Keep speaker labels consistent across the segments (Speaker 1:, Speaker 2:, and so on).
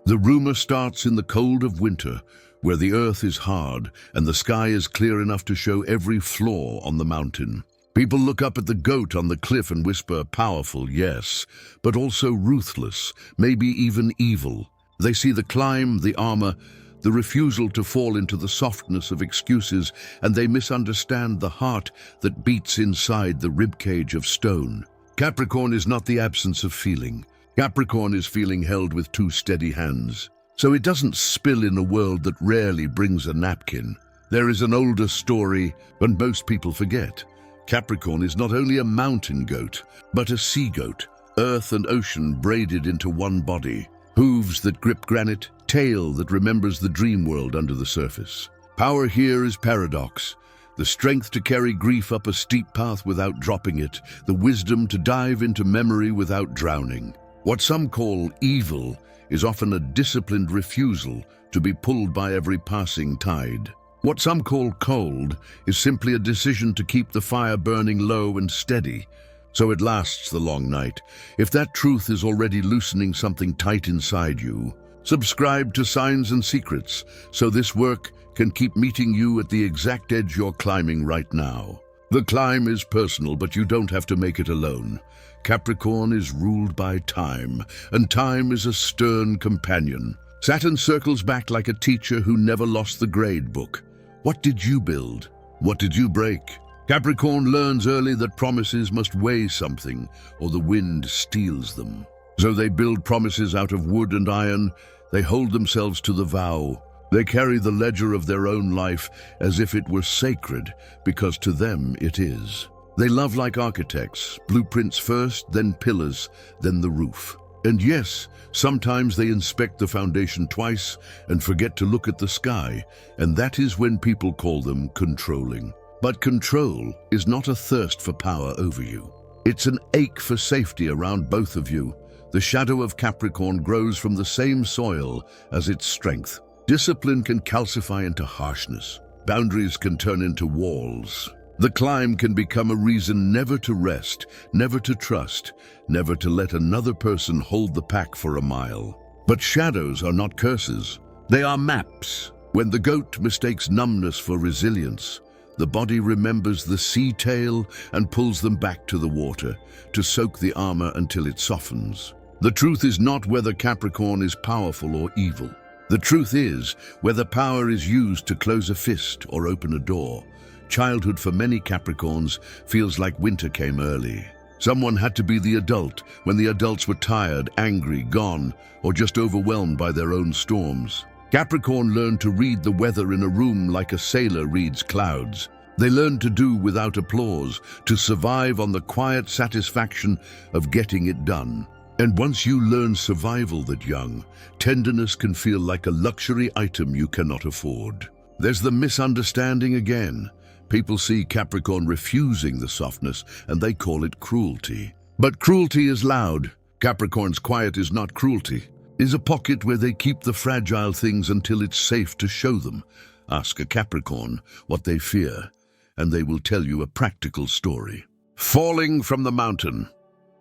Speaker 1: The rumor starts in the cold of winter, where the earth is hard and the sky is clear enough to show every flaw on the mountain. People look up at the goat on the cliff and whisper, powerful, yes, but also ruthless, maybe even evil. They see the climb, the armor, the refusal to fall into the softness of excuses, and they misunderstand the heart that beats inside the ribcage of stone. Capricorn is not the absence of feeling. Capricorn is feeling held with two steady hands. So it doesn't spill in a world that rarely brings a napkin. There is an older story, and most people forget. Capricorn is not only a mountain goat, but a sea goat, earth and ocean braided into one body. Hooves that grip granite, tail that remembers the dream world under the surface. Power here is paradox. The strength to carry grief up a steep path without dropping it, the wisdom to dive into memory without drowning. What some call evil is often a disciplined refusal to be pulled by every passing tide. What some call cold is simply a decision to keep the fire burning low and steady, so it lasts the long night. If that truth is already loosening something tight inside you, subscribe to Signs and Secrets so this work can keep meeting you at the exact edge you're climbing right now. The climb is personal, but you don't have to make it alone. Capricorn is ruled by time, and time is a stern companion. Saturn circles back like a teacher who never lost the grade book. What did you build? What did you break? Capricorn learns early that promises must weigh something, or the wind steals them. So they build promises out of wood and iron. They hold themselves to the vow. They carry the ledger of their own life as if it were sacred, because to them it is. They love like architects, blueprints first, then pillars, then the roof. And yes, sometimes they inspect the foundation twice and forget to look at the sky, and that is when people call them controlling. But control is not a thirst for power over you. It's an ache for safety around both of you. The shadow of Capricorn grows from the same soil as its strength. Discipline can calcify into harshness. Boundaries can turn into walls. The climb can become a reason never to rest, never to trust, never to let another person hold the pack for a mile. But shadows are not curses. They are maps. When the goat mistakes numbness for resilience, the body remembers the sea tail and pulls them back to the water, to soak the armor until it softens. The truth is not whether Capricorn is powerful or evil. The truth is whether power is used to close a fist or open a door. Childhood for many Capricorns feels like winter came early. Someone had to be the adult when the adults were tired, angry, gone, or just overwhelmed by their own storms. Capricorn learned to read the weather in a room like a sailor reads clouds. They learned to do without applause, to survive on the quiet satisfaction of getting it done. And once you learn survival that young, tenderness can feel like a luxury item you cannot afford. There's the misunderstanding again. People see Capricorn refusing the softness and they call it cruelty. But cruelty is loud. Capricorn's quiet is not cruelty. Is a pocket where they keep the fragile things until it's safe to show them. Ask a Capricorn what they fear, and they will tell you a practical story. Falling from the mountain.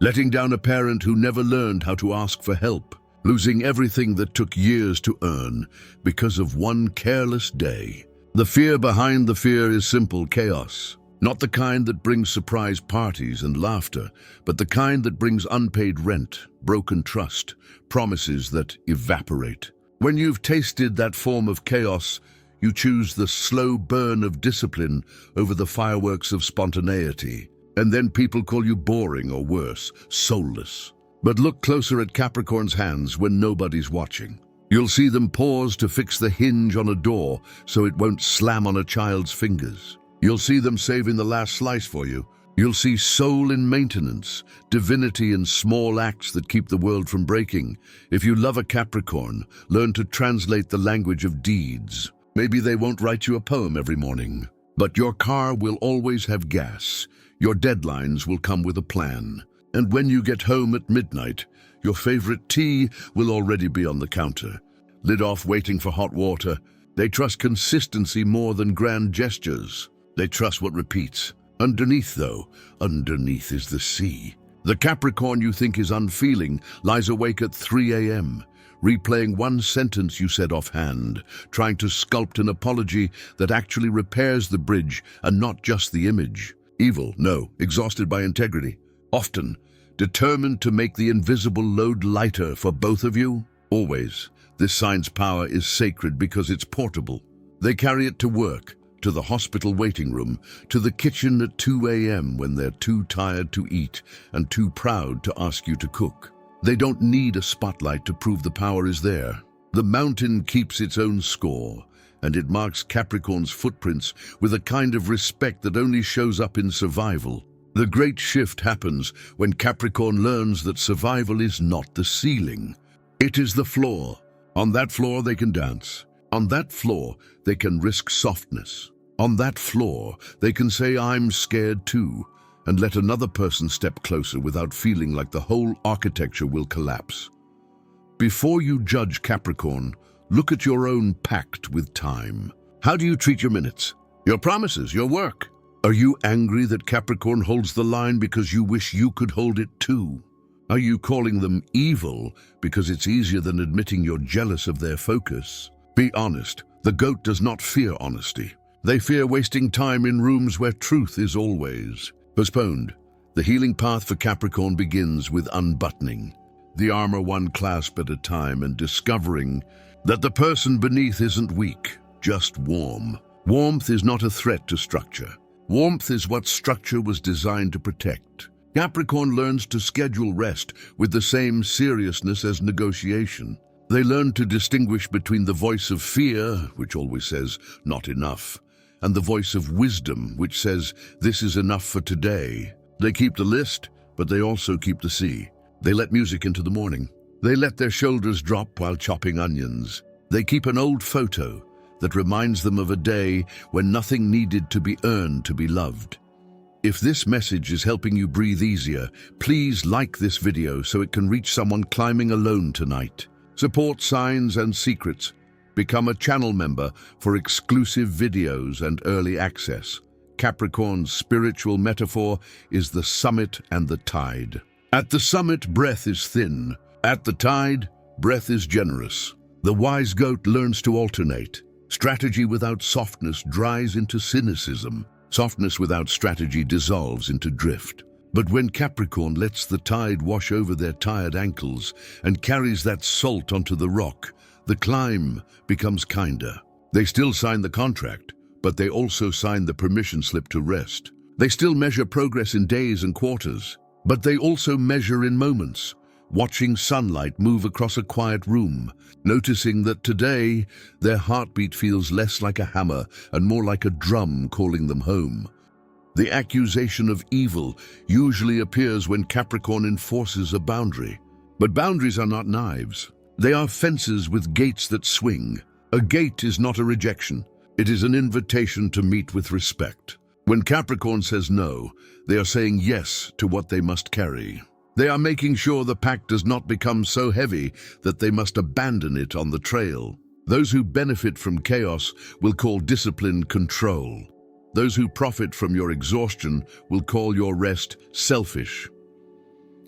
Speaker 1: Letting down a parent who never learned how to ask for help. Losing everything that took years to earn because of one careless day. The fear behind the fear is simple chaos. Not the kind that brings surprise parties and laughter, but the kind that brings unpaid rent, broken trust, promises that evaporate. When you've tasted that form of chaos, you choose the slow burn of discipline over the fireworks of spontaneity. And then people call you boring or worse, soulless. But look closer at Capricorn's hands when nobody's watching. You'll see them pause to fix the hinge on a door so it won't slam on a child's fingers. You'll see them saving the last slice for you. You'll see soul in maintenance, divinity in small acts that keep the world from breaking. If you love a Capricorn, learn to translate the language of deeds. Maybe they won't write you a poem every morning, but your car will always have gas. Your deadlines will come with a plan. And when you get home at midnight, your favorite tea will already be on the counter. Lid off waiting for hot water. They trust consistency more than grand gestures. They trust what repeats. Underneath, though, underneath is the sea. The Capricorn you think is unfeeling lies awake at 3 a.m., replaying one sentence you said offhand, trying to sculpt an apology that actually repairs the bridge and not just the image. Evil, no, exhausted by integrity. Often, determined to make the invisible load lighter for both of you. Always, this sign's power is sacred because it's portable. They carry it to work, to the hospital waiting room, to the kitchen at 2 a.m. when they're too tired to eat and too proud to ask you to cook. They don't need a spotlight to prove the power is there. The mountain keeps its own score, and it marks Capricorn's footprints with a kind of respect that only shows up in survival. The great shift happens when Capricorn learns that survival is not the ceiling. It is the floor. On that floor they can dance. On that floor they can risk softness. On that floor they can say, "I'm scared too," and let another person step closer without feeling like the whole architecture will collapse. Before you judge Capricorn, look at your own pact with time. How do you treat your minutes, your promises, your work? Are you angry that Capricorn holds the line because you wish you could hold it too? Are you calling them evil because it's easier than admitting you're jealous of their focus? Be honest, the goat does not fear honesty. They fear wasting time in rooms where truth is always postponed. The healing path for Capricorn begins with unbuttoning the armor one clasp at a time and discovering that the person beneath isn't weak, just warm. Warmth is not a threat to structure. Warmth is what structure was designed to protect. Capricorn learns to schedule rest with the same seriousness as negotiation. They learn to distinguish between the voice of fear, which always says, "not enough," and the voice of wisdom, which says, "this is enough for today." They keep the list, but they also keep the sea. They let music into the morning. They let their shoulders drop while chopping onions. They keep an old photo that reminds them of a day when nothing needed to be earned to be loved. If this message is helping you breathe easier, please like this video so it can reach someone climbing alone tonight. Support Signs and Secrets. Become a channel member for exclusive videos and early access. Capricorn's spiritual metaphor is the summit and the tide. At the summit, breath is thin. At the tide, breath is generous. The wise goat learns to alternate. Strategy without softness dries into cynicism. Softness without strategy dissolves into drift. But when Capricorn lets the tide wash over their tired ankles and carries that salt onto the rock, the climb becomes kinder. They still sign the contract, but they also sign the permission slip to rest. They still measure progress in days and quarters, but they also measure in moments, watching sunlight move across a quiet room, noticing that today their heartbeat feels less like a hammer and more like a drum calling them home. The accusation of evil usually appears when Capricorn enforces a boundary. But boundaries are not knives. They are fences with gates that swing. A gate is not a rejection. It is an invitation to meet with respect. When Capricorn says no, they are saying yes to what they must carry. They are making sure the pact does not become so heavy that they must abandon it on the trail. Those who benefit from chaos will call discipline control. Those who profit from your exhaustion will call your rest selfish.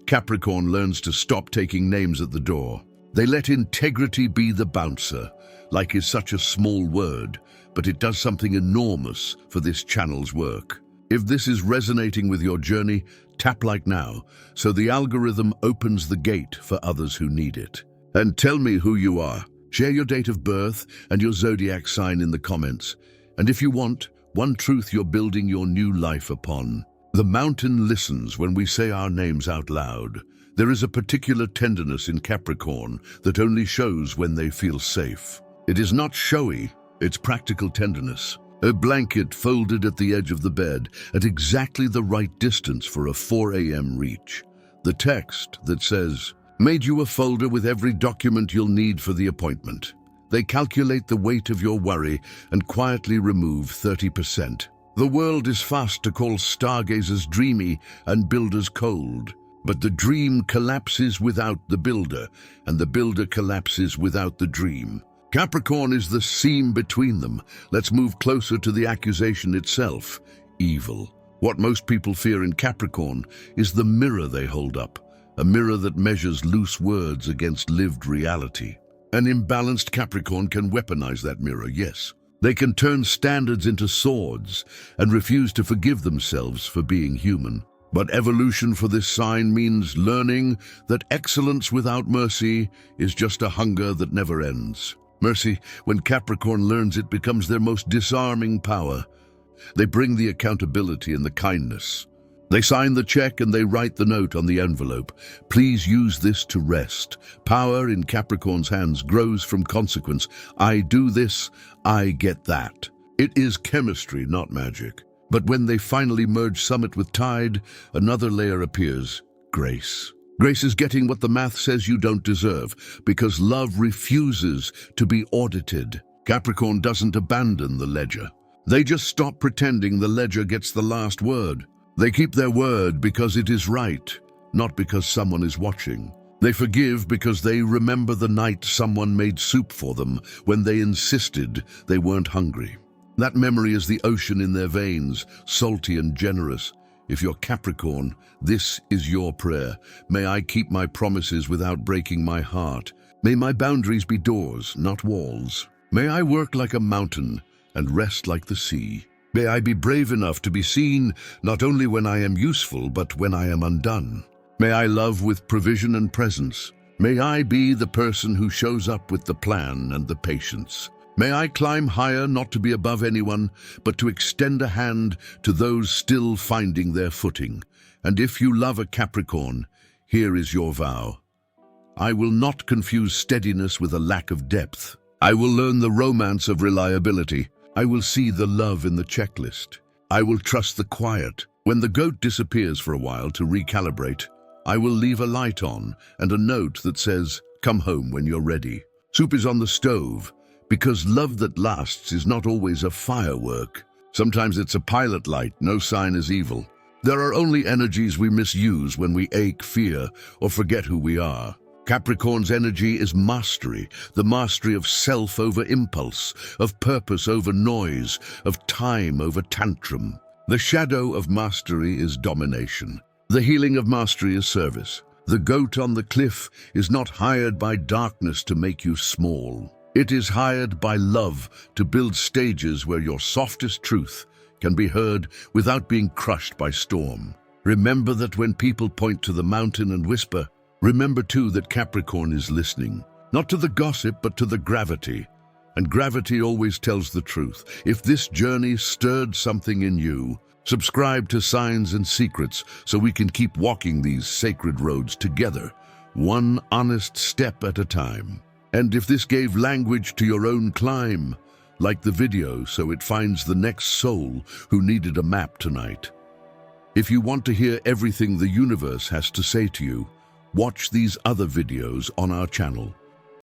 Speaker 1: Capricorn learns to stop taking names at the door. They let integrity be the bouncer. Like is such a small word, but it does something enormous for this channel's work. If this is resonating with your journey, tap like now, so the algorithm opens the gate for others who need it. And tell me who you are. Share your date of birth and your zodiac sign in the comments. And if you want, one truth you're building your new life upon. The mountain listens when we say our names out loud. There is a particular tenderness in Capricorn that only shows when they feel safe. It is not showy, it's practical tenderness. A blanket folded at the edge of the bed at exactly the right distance for a 4 a.m. reach. The text that says, "Made you a folder with every document you'll need for the appointment." They calculate the weight of your worry and quietly remove 30%. The world is fast to call stargazers dreamy and builders cold. But the dream collapses without the builder, and the builder collapses without the dream. Capricorn is the seam between them. Let's move closer to the accusation itself, evil. What most people fear in Capricorn is the mirror they hold up, a mirror that measures loose words against lived reality. An imbalanced Capricorn can weaponize that mirror, yes. They can turn standards into swords and refuse to forgive themselves for being human. But evolution for this sign means learning that excellence without mercy is just a hunger that never ends. Mercy, when Capricorn learns it, becomes their most disarming power. They bring the accountability and the kindness. They sign the check and they write the note on the envelope. Please use this to rest. Power in Capricorn's hands grows from consequence. I do this, I get that. It is chemistry, not magic. But when they finally merge summit with tide, another layer appears: grace. Grace is getting what the math says you don't deserve, because love refuses to be audited. Capricorn doesn't abandon the ledger. They just stop pretending the ledger gets the last word. They keep their word because it is right, not because someone is watching. They forgive because they remember the night someone made soup for them when they insisted they weren't hungry. That memory is the ocean in their veins, salty and generous. If you're Capricorn, this is your prayer. May I keep my promises without breaking my heart. May my boundaries be doors, not walls. May I work like a mountain and rest like the sea. May I be brave enough to be seen not only when I am useful, but when I am undone. May I love with provision and presence. May I be the person who shows up with the plan and the patience. May I climb higher, not to be above anyone, but to extend a hand to those still finding their footing. And if you love a Capricorn, here is your vow. I will not confuse steadiness with a lack of depth. I will learn the romance of reliability. I will see the love in the checklist. I will trust the quiet. When the goat disappears for a while to recalibrate, I will leave a light on and a note that says, "Come home when you're ready." Soup is on the stove, because love that lasts is not always a firework. Sometimes it's a pilot light, no sign is evil. There are only energies we misuse when we ache, fear, or forget who we are. Capricorn's energy is mastery, the mastery of self over impulse, of purpose over noise, of time over tantrum. The shadow of mastery is domination. The healing of mastery is service. The goat on the cliff is not hired by darkness to make you small. It is hired by love to build stages where your softest truth can be heard without being crushed by storm. Remember that when people point to the mountain and whisper, remember too that Capricorn is listening, not to the gossip, but to the gravity. And gravity always tells the truth. If this journey stirred something in you, subscribe to Signs and Secrets so we can keep walking these sacred roads together, one honest step at a time. And if this gave language to your own climb, like the video so it finds the next soul who needed a map tonight. If you want to hear everything the universe has to say to you, watch these other videos on our channel.